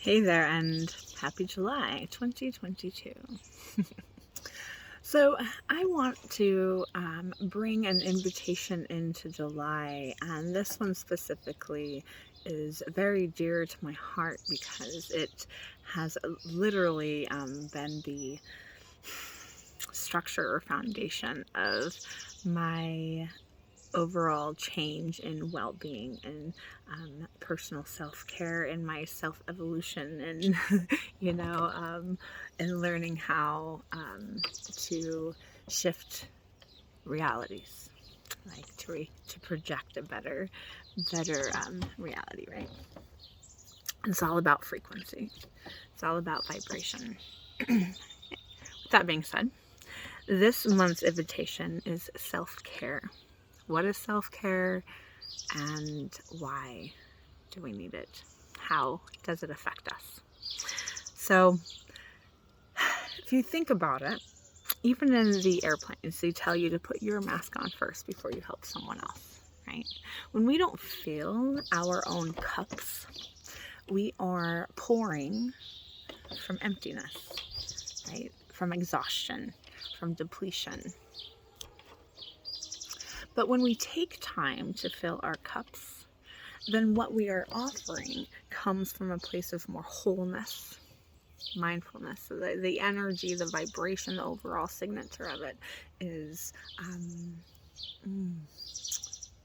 Hey there, and happy July 2022. So, I want to bring an invitation into July, and this one specifically is very dear to my heart because it has literally been the structure or foundation of my overall change in well-being and personal self-care and my self-evolution and and learning how to shift realities, like to project a better reality, right? It's all about frequency. It's all about vibration. With that being said, this month's invitation is self-care. What is self-care and why do we need it? How does it affect us? So, if you think about it, even in the airplanes, they tell you to put your mask on first before you help someone else, right? When we don't fill our own cups, we are pouring from emptiness, right? From exhaustion, from depletion. But when we take time to fill our cups, then what we are offering comes from a place of more wholeness, mindfulness. So the energy, the vibration, the overall signature of it is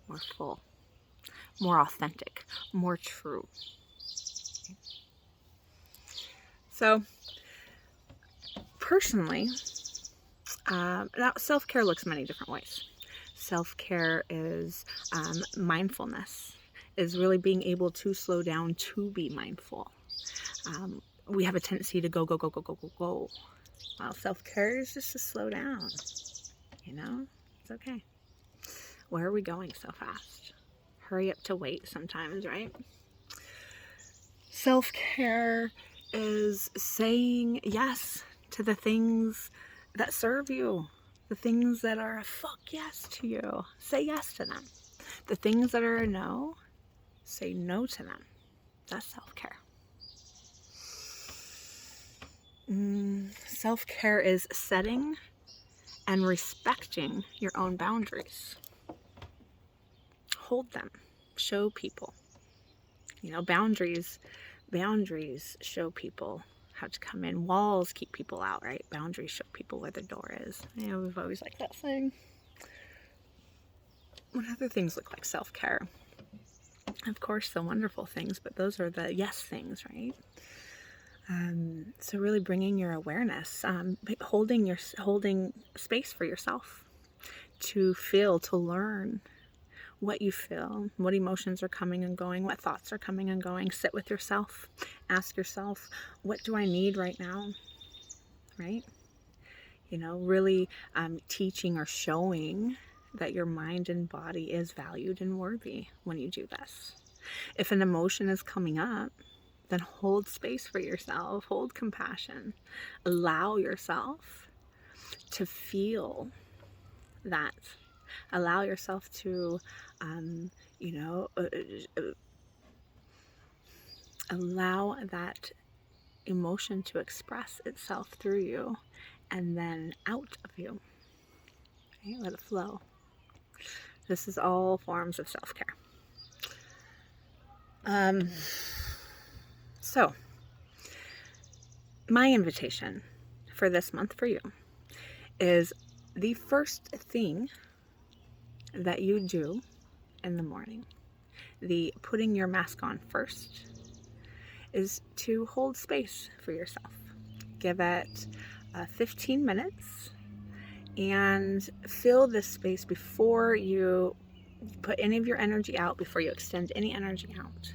more full, more authentic, more true. So, personally, now self-care looks many different ways. Self-care is mindfulness, is really being able to slow down to be mindful. We have a tendency to go. Well, self-care is just to slow down. It's okay. Where are we going so fast? Hurry up to wait sometimes, right? Self-care is saying yes to the things that serve you, the things that are a fuck yes to you. Say yes to them. The things that are a no, say no to them. That's self-care. Self-care is setting and respecting your own boundaries. Hold them. Show people. Boundaries show people how to come in. Walls keep people out, right? Boundaries show people where the door is. We've always liked that saying. What other things look like self-care? Of course, the wonderful things, but those are the yes things, right? So really bringing your awareness, holding space for yourself to feel, to learn what you feel, what emotions are coming and going, what thoughts are coming and going. Sit with yourself. Ask yourself, what do I need right now? Right? Really teaching or showing that your mind and body is valued and worthy when you do this. If an emotion is coming up, then hold space for yourself, hold compassion, allow yourself to feel that. Allow yourself to, allow that emotion to express itself through you and then out of you. Okay? Let it flow. This is all forms of self-care. So, my invitation for this month for you is the first thing that you do in the morning, the putting your mask on first, is to hold space for yourself. Give it 15 minutes and fill this space before you put any of your energy out, before you extend any energy out.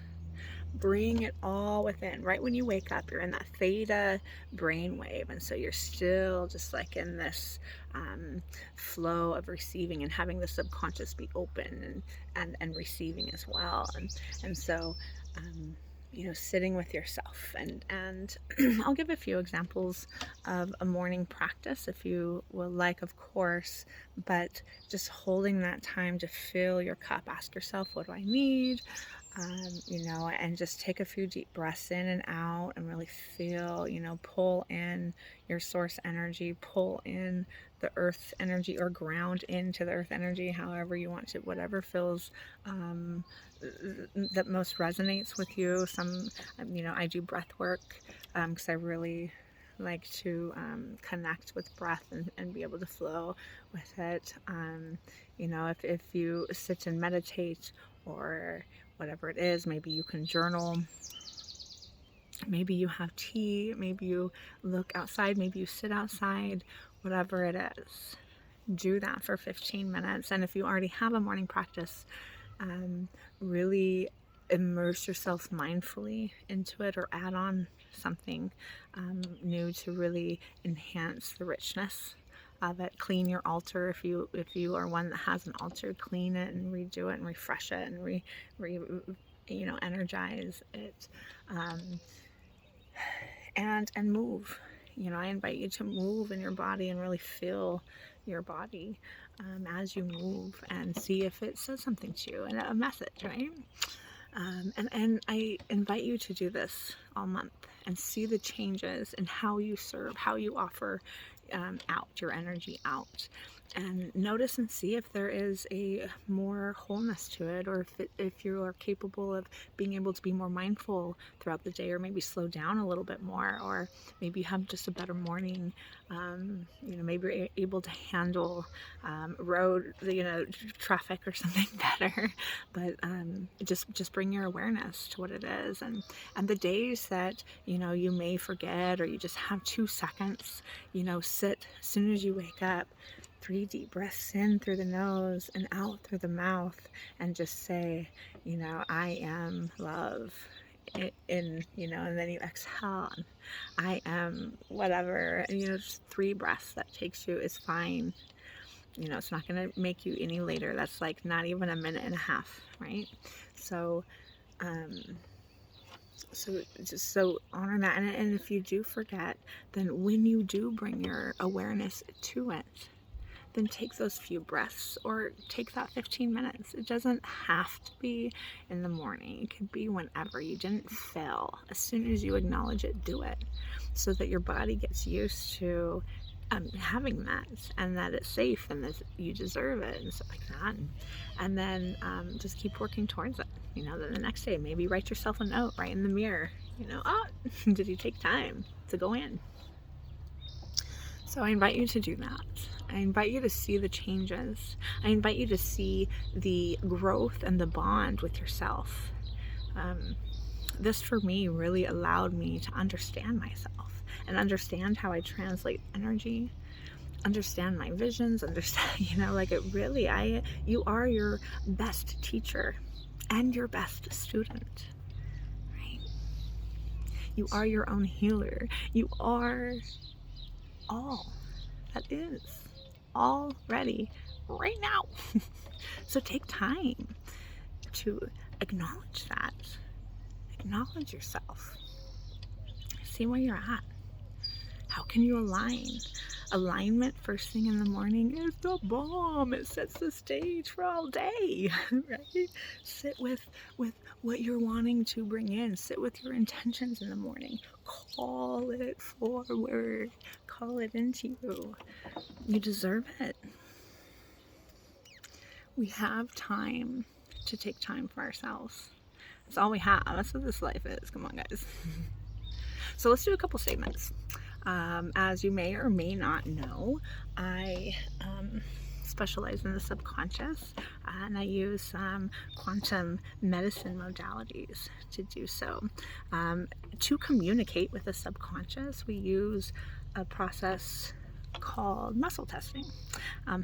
Bring it all within. Right when you wake up, you're in that theta brainwave, and so you're still just like in this flow of receiving and having the subconscious be open and receiving as well. And so sitting with yourself, and I'll give a few examples of a morning practice if you would like, of course, but just holding that time to fill your cup. Ask yourself, what do I need? you know, and just take a few deep breaths in and out and really feel, you know, pull in your source energy, pull in the earth energy, or ground into the earth energy, however you want to, whatever feels um, that most resonates with you. You know, I do breath work because I really like to connect with breath and be able to flow with it. You know, if you sit and meditate, or whatever it is, maybe you can journal, maybe you have tea, maybe you look outside, maybe you sit outside, whatever it is, do that for 15 minutes. And if you already have a morning practice, really immerse yourself mindfully into it, or add on something new to really enhance the richness of it. Clean your altar if you are one that has an altar. Clean it and redo it and refresh it and you know, energize it, and move. You know, I invite you to move in your body and really feel your body as you move, and see if it says something to you, and a message, right? And I invite you to do this all month and see the changes in how you serve, how you offer out your energy out, and notice and see if there is a more wholeness to it, or if you are capable of being able to be more mindful throughout the day, or maybe slow down a little bit more, or maybe you have just a better morning. You know, maybe you're able to handle road, you know, traffic or something better. But just bring your awareness to what it is, and the days that, you know, you may forget, or you just have 2 seconds, you know, sit as soon as you wake up, 3 deep breaths in through the nose and out through the mouth, and just say, you know, I am love. In, you know, and then you exhale, and I am whatever, and, you know, just 3 breaths that takes you is fine. You know, it's not going to make you any later. That's like not even a minute and a half, right? So so honor that. And if you do forget, then when you do bring your awareness to it, then take those few breaths, or take that 15 minutes. It doesn't have to be in the morning. It could be whenever. You didn't fail. As soon as you acknowledge it, do it, so that your body gets used to having that, and that it's safe, and that you deserve it, and stuff like that. And then just keep working towards it. You know, then the next day, maybe write yourself a note right in the mirror. You know, oh, did you take time to go in? So I invite you to do that. I invite you to see the changes. I invite you to see the growth and the bond with yourself. This for me really allowed me to understand myself, and understand how I translate energy, understand my visions, understand, you know, like it really, you are your best teacher and your best student, right? You are your own healer. You are all that is already right now. So take time to acknowledge that. Acknowledge yourself. See where you're at. How can you align? Alignment first thing in the morning is the bomb. It sets the stage for all day, right? Sit with what you're wanting to bring in. Sit with your intentions in the morning. Call it forward. Call it into you. You deserve it. We have time to take time for ourselves. That's all we have. That's what this life is. Come on, guys. So let's do a couple statements. As you may or may not know, I specialize in the subconscious, and I use quantum medicine modalities to do so. To communicate with the subconscious, we use a process called muscle testing.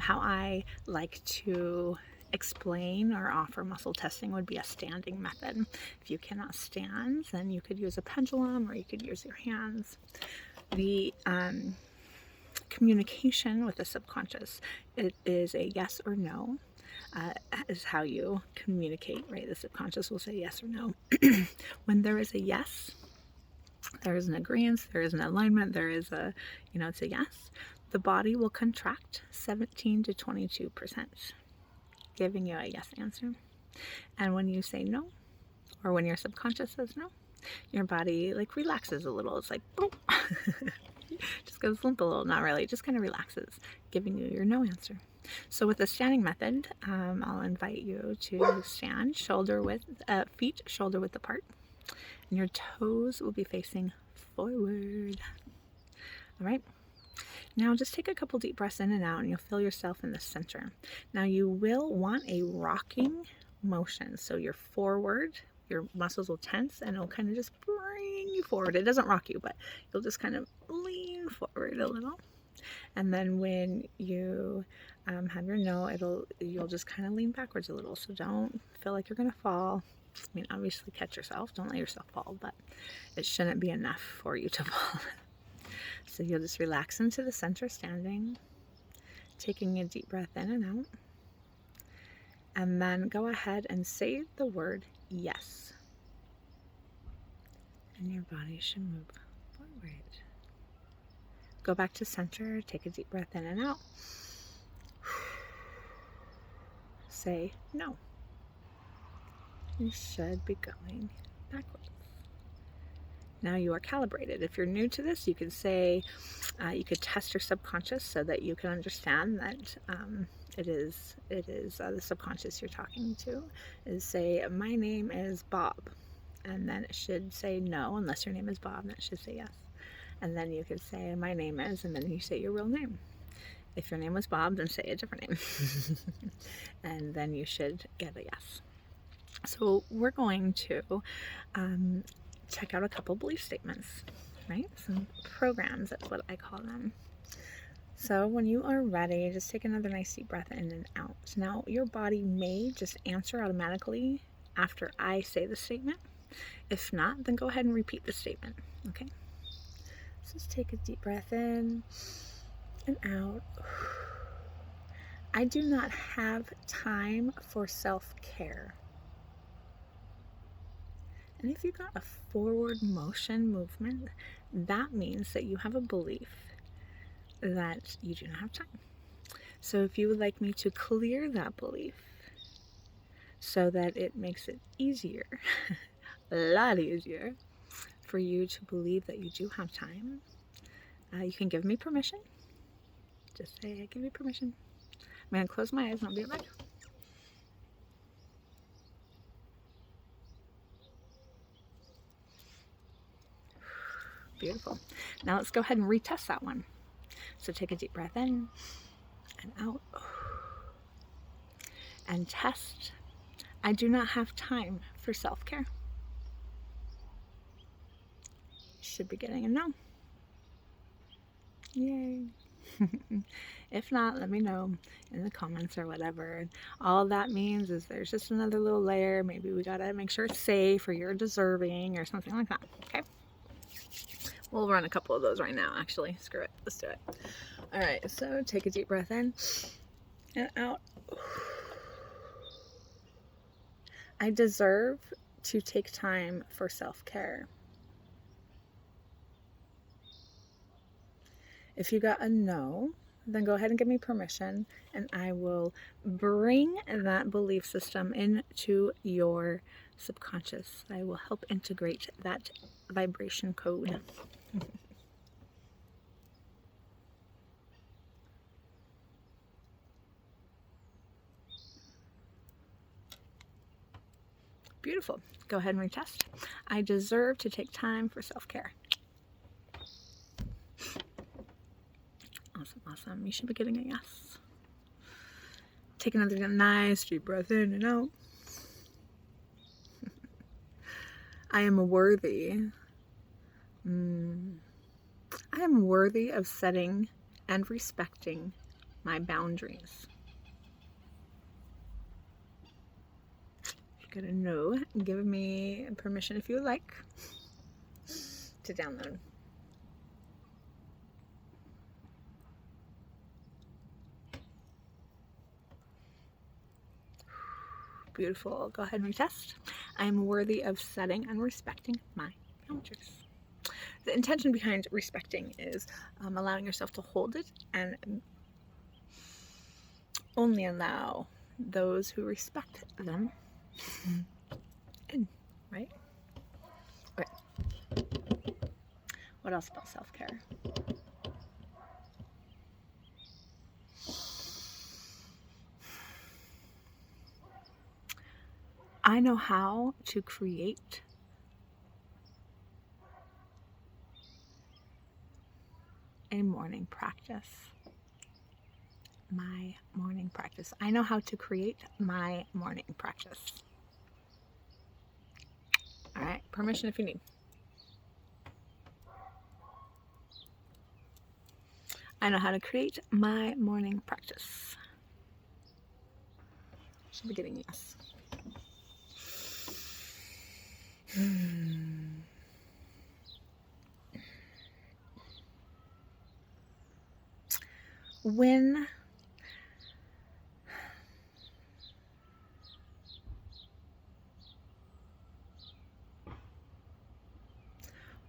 How I like to explain or offer muscle testing would be a standing method. If you cannot stand, then you could use a pendulum, or you could use your hands. The communication with the subconscious, it is a yes or no, is how you communicate, right? The subconscious will say yes or no. When there is a yes, there is an agreement, there is an alignment, there is a, you know, it's a yes. The body will contract 17 to 22%, giving you a yes answer. And when you say no, or when your subconscious says no, your body like relaxes a little. It's like, boom. Just goes limp a little. Not really, it just kind of relaxes, giving you your no answer. So with the standing method, I'll invite you to stand feet shoulder width apart, and your toes will be facing forward. All right. Now just take a couple deep breaths in and out, and you'll feel yourself in the center. Now you will want a rocking motion. So you're forward, your muscles will tense, and it'll kind of just bring you forward. It doesn't rock you, but you'll just kind of lean forward a little. And then when you have your no, you'll just kind of lean backwards a little. So don't feel like you're gonna fall. I mean, obviously catch yourself. Don't let yourself fall, but it shouldn't be enough for you to fall. So you'll just relax into the center standing, taking a deep breath in and out. And then go ahead and say the word yes. And your body should move forward. Go back to center, take a deep breath in and out. Say no. You should be going backwards. Now you are calibrated. If you're new to this, you could say, you could test your subconscious so that you can understand that it is the subconscious you're talking to. Is say, my name is Bob. And then it should say no, unless your name is Bob, and it should say yes. And then you could say, my name is, and then you say your real name. If your name was Bob, then say a different name. And then you should get a yes. So we're going to check out a couple belief statements, right? Some programs, that's what I call them. So when you are ready, just take another nice deep breath in and out. Now your body may just answer automatically after I say the statement. If not, then go ahead and repeat the statement, okay? So just take a deep breath in and out. I do not have time for self-care. And if you got a forward motion movement, that means that you have a belief that you do not have time. So if you would like me to clear that belief so that it makes it easier, a lot easier, for you to believe that you do have time, you can give me permission. Just say, I give you permission. I'm going to close my eyes and I'll be right back. Beautiful. Now let's go ahead and retest that one. So take a deep breath in and out. And test. I do not have time for self-care. Should be getting a no. Yay. If not, let me know in the comments or whatever. All that means is there's just another little layer. Maybe we gotta make sure it's safe or you're deserving or something like that. Okay? We'll run a couple of those right now, actually. Screw it. Let's do it. All right, so take a deep breath in and out. I deserve to take time for self-care. If you got a no, then go ahead and give me permission, and I will bring that belief system into your subconscious. I will help integrate that vibration code. Beautiful. Go ahead and retest. I deserve to take time for self-care. Awesome, awesome. You should be getting a yes. Take another nice deep breath in and out. I am worthy. I am worthy of setting and respecting my boundaries. You're gonna know. Give me permission if you would like to download. Beautiful. Go ahead and retest. I am worthy of setting and respecting my boundaries. The intention behind respecting is allowing yourself to hold it and only allow those who respect them in. right? Okay. What else about self-care? I know how to create a morning practice. My morning practice. I know how to create my morning practice. All right, permission if you need. I know how to create my morning practice. Should be getting yes.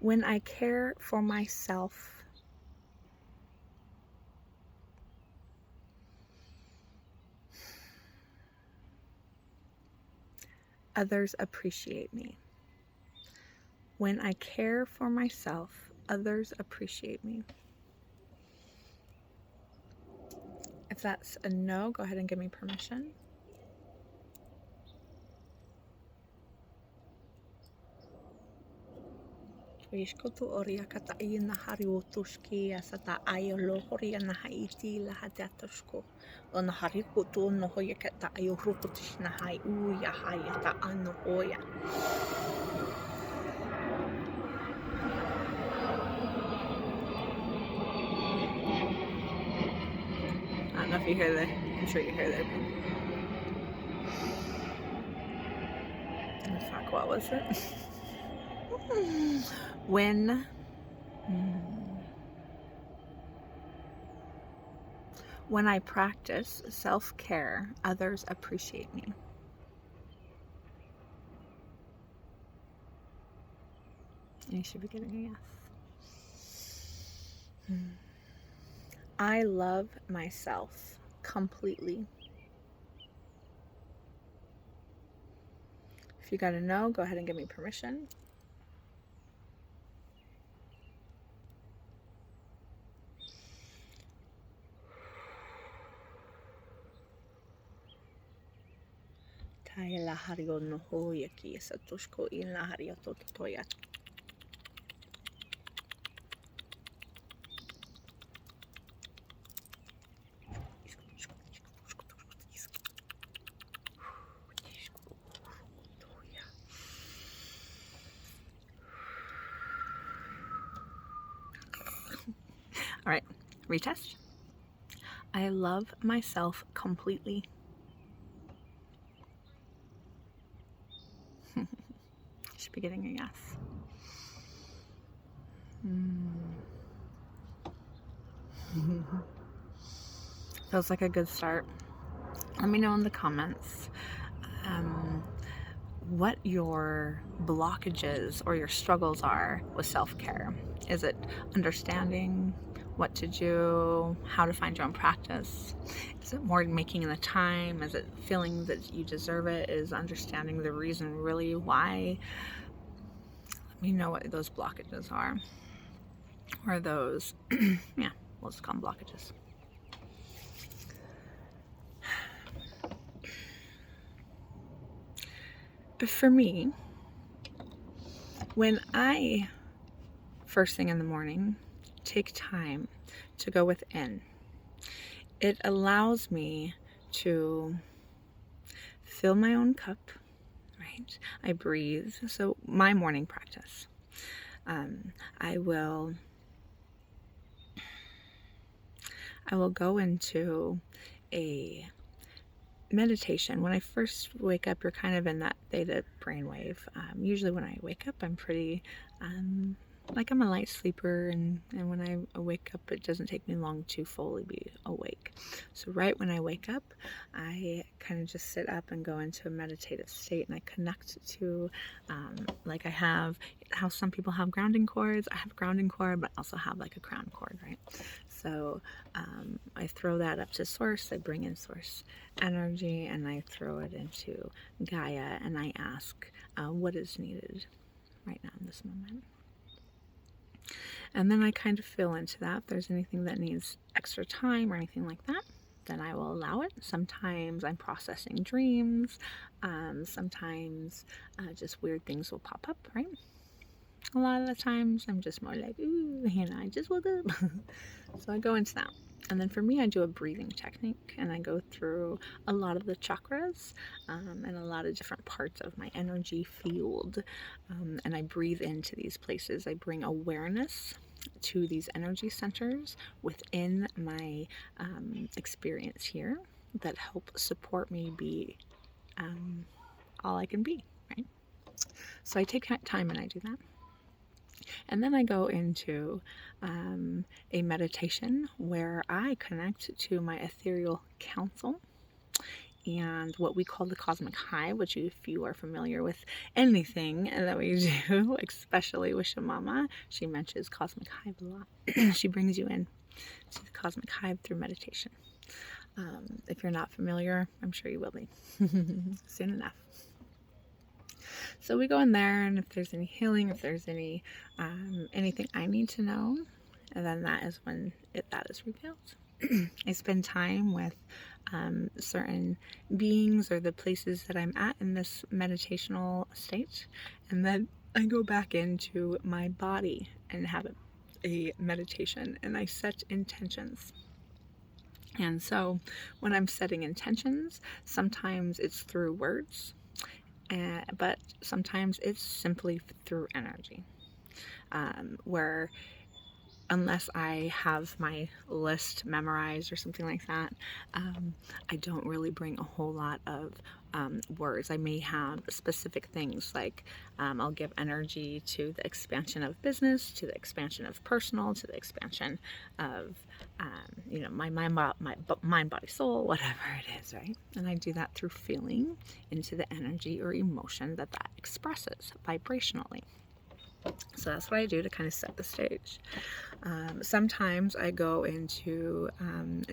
When I care for myself, others appreciate me. When I care for myself, others appreciate me. If that's a no, go ahead and give me permission. Wishkotu oria kata ina hari o tuski asata ayo lo horia na haiti la hadatoshko. O na hari kutu no hoya kata ayo rukutish na hai uya haya ta ano oya. I don't know if you hear that. I'm sure you hear that. Fuck, what was it? When I practice self-care, others appreciate me. You should be getting a yes. I love myself completely. If you got a no, go ahead and give me permission. All right, retest. I love myself completely. Should be getting a yes. Feels like a good start. Let me know in the comments what your blockages or your struggles are with self-care. Is it understanding what to do, how to find your own practice? Is it more making the time? Is it feeling that you deserve it? Is understanding the reason really why? Let me know what those blockages are. Or those, yeah, we'll just call them blockages. For me, when I, first thing in the morning, take time to go within, it allows me to fill my own cup, right? I breathe. So my morning practice, I will go into a meditation. When I first wake up, you're kind of in that theta brainwave. Usually when I wake up, I'm pretty, like I'm a light sleeper, and when I wake up, it doesn't take me long to fully be awake. So right when I wake up, I kind of just sit up and go into a meditative state, and I connect to, like I have how some people have grounding cords. I have a grounding cord, but I also have like a crown cord, right? So I throw that up to source, I bring in source energy, and I throw it into Gaia, and I ask what is needed right now in this moment. And then I kind of feel into that. If there's anything that needs extra time or anything like that, then I will allow it. Sometimes I'm processing dreams. Sometimes just weird things will pop up, right? A lot of the times I'm just more like, ooh, I just woke up. So I go into that. And then for me, I do a breathing technique, and I go through a lot of the chakras and a lot of different parts of my energy field. And I breathe into these places. I bring awareness to these energy centers within my experience here that help support me be all I can be, right? So I take time and I do that. And then I go into a meditation where I connect to my ethereal council and what we call the cosmic hive, which if you are familiar with anything that we do, especially with Shamama, she mentions cosmic hive a lot. She brings you in to the cosmic hive through meditation. If you're not familiar, I'm sure you will be soon enough. So we go in there, and if there's any healing, if there's any anything I need to know, and then that is when that is revealed. I spend time with certain beings or the places that I'm at in this meditational state, and then I go back into my body and have a meditation, and I set intentions. And so when I'm setting intentions, sometimes it's through words, but sometimes it's simply through energy, where unless I have my list memorized or something like that, I don't really bring a whole lot of words. I may have specific things like I'll give energy to the expansion of business, to the expansion of personal, to the expansion of my mind, body, soul, whatever it is, right? And I do that through feeling into the energy or emotion that expresses vibrationally. So that's what I do to kind of set the stage. Sometimes I go into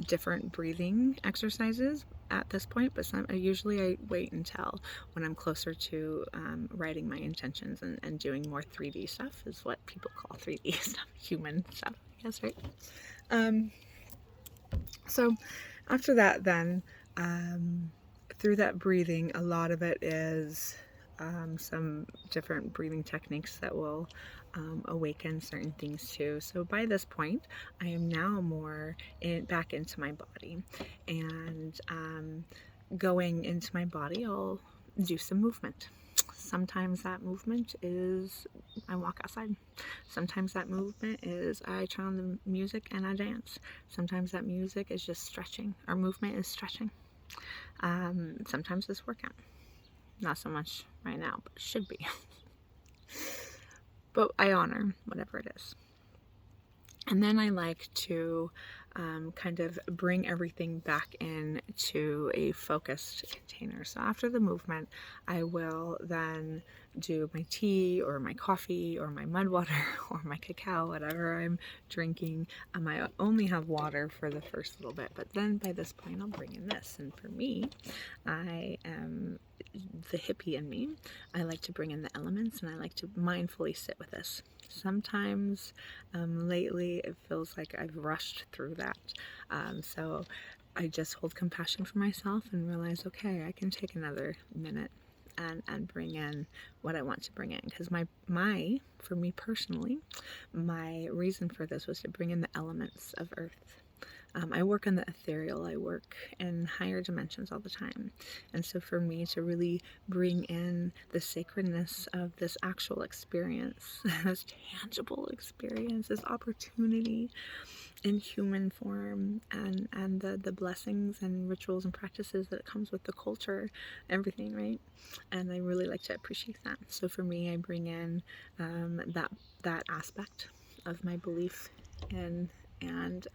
different breathing exercises at this point, but usually I wait until when I'm closer to writing my intentions and doing more 3D stuff, is what people call 3D stuff, human stuff, I guess, right? So after that, then through that breathing, a lot of it is some different breathing techniques that will awaken certain things too. So by this point, I am now more back into my body, and going into my body, I'll do some movement. Sometimes that movement is I walk outside. Sometimes that movement is I turn on the music and I dance. Sometimes that music is just stretching. Our movement is stretching. Sometimes it's workout. Not so much right now, but it should be. But I honor whatever it is. And then I like to kind of bring everything back into a focused container. So after the movement, I will then do my tea or my coffee or my mud water or my cacao, whatever I'm drinking. I only have water for the first little bit, but then by this point I'll bring in this. And for me, I am the hippie in me. I like to bring in the elements, and I like to mindfully sit with this. Sometimes lately it feels like I've rushed through that. So I just hold compassion for myself and realize, okay, I can take another minute and bring in what I want to bring in. Because for me personally, my reason for this was to bring in the elements of earth. I work in the ethereal, I work in higher dimensions all the time. And so for me to really bring in the sacredness of this actual experience, this tangible experience, this opportunity in human form, and the blessings and rituals and practices that comes with the culture, everything, right? And I really like to appreciate that. So for me, I bring in that aspect of my belief in, and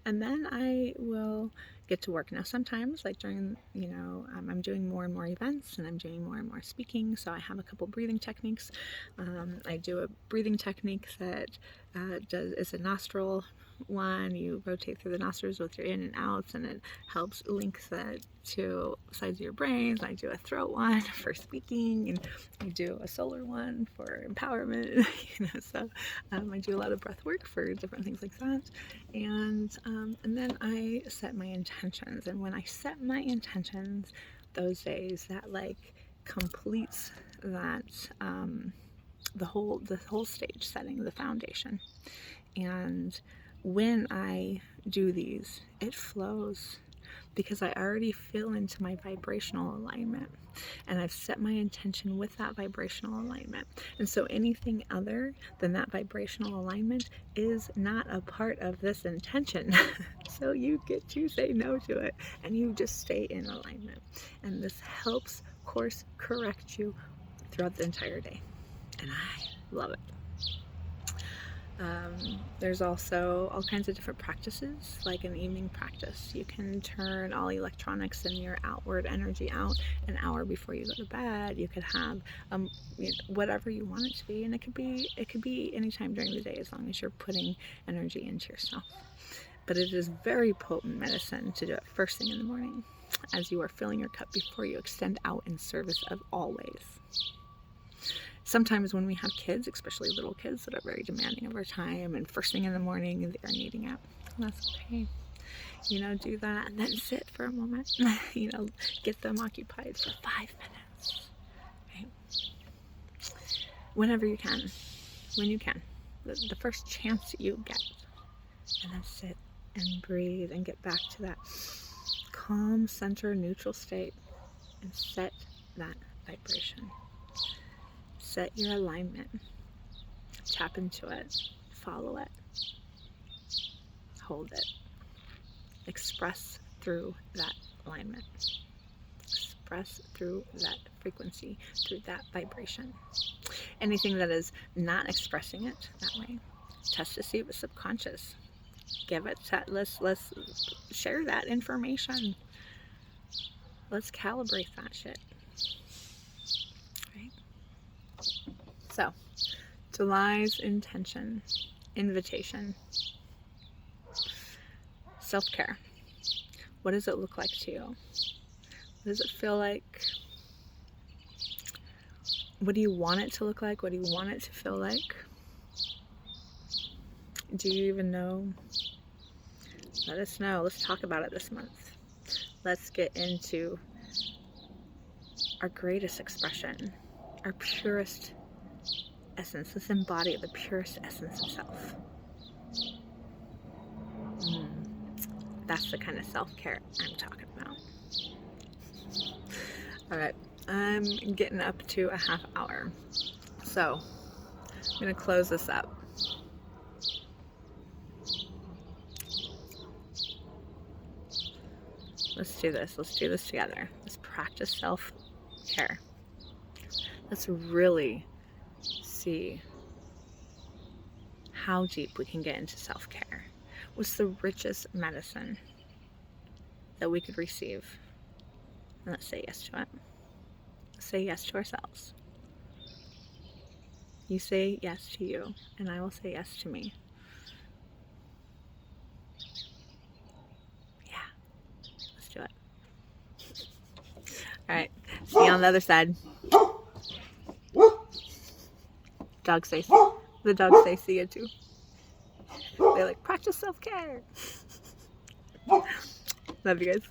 then I will get to work. Now sometimes, like during, I'm doing more and more events, and I'm doing more and more speaking, so I have a couple breathing techniques. I do a breathing technique that is a nostril one, you rotate through the nostrils with your in and outs, and it helps link the two sides of your brain. I do a throat one for speaking, and I do a solar one for empowerment. So I do a lot of breath work for different things like that, and then I set my intentions. And when I set my intentions, those days, that like completes that the whole stage setting, the foundation. And when I do these, it flows because I already feel into my vibrational alignment, and I've set my intention with that vibrational alignment. And so anything other than that vibrational alignment is not a part of this intention. So you get to say no to it, and you just stay in alignment. And this helps course correct you throughout the entire day. And I love it. There's also all kinds of different practices, like an evening practice. You can turn all electronics and your outward energy out an hour before you go to bed. You could have whatever you want it to be, and it could be anytime during the day, as long as you're putting energy into yourself. But it is very potent medicine to do it first thing in the morning, as you are filling your cup before you extend out in service of always. Sometimes when we have kids, especially little kids that are very demanding of our time, and first thing in the morning they are needing it, that's okay. Do that, and then sit for a moment. Get them occupied for 5 minutes. Right? Whenever you can, when you can, the first chance you get, and then sit and breathe and get back to that calm, center, neutral state, and set that vibration. Set your alignment, tap into it, follow it, hold it, express through that alignment, express through that frequency, through that vibration. Anything that is not expressing it that way, test to see if it's subconscious. Give it, let's share that information. Let's calibrate that shit. So, July's intention, invitation, self-care. What does it look like to you? What does it feel like? What do you want it to look like? What do you want it to feel like? Do you even know? Let us know. Let's talk about it this month. Let's get into our greatest expression, our purest essence. Let's embody the purest essence of self. That's the kind of self-care I'm talking about. All right, I'm getting up to a half hour, so I'm gonna close this up. Let's do this. Let's do this together. Let's practice self-care. Let's really see how deep we can get into self-care. What's the richest medicine that we could receive? And let's say yes to it. Let's say yes to ourselves. You say yes to you, and I will say yes to me. Yeah, let's do it. All right, see you on the other side. The dogs say see you too. They're like, practice self-care. Love you guys.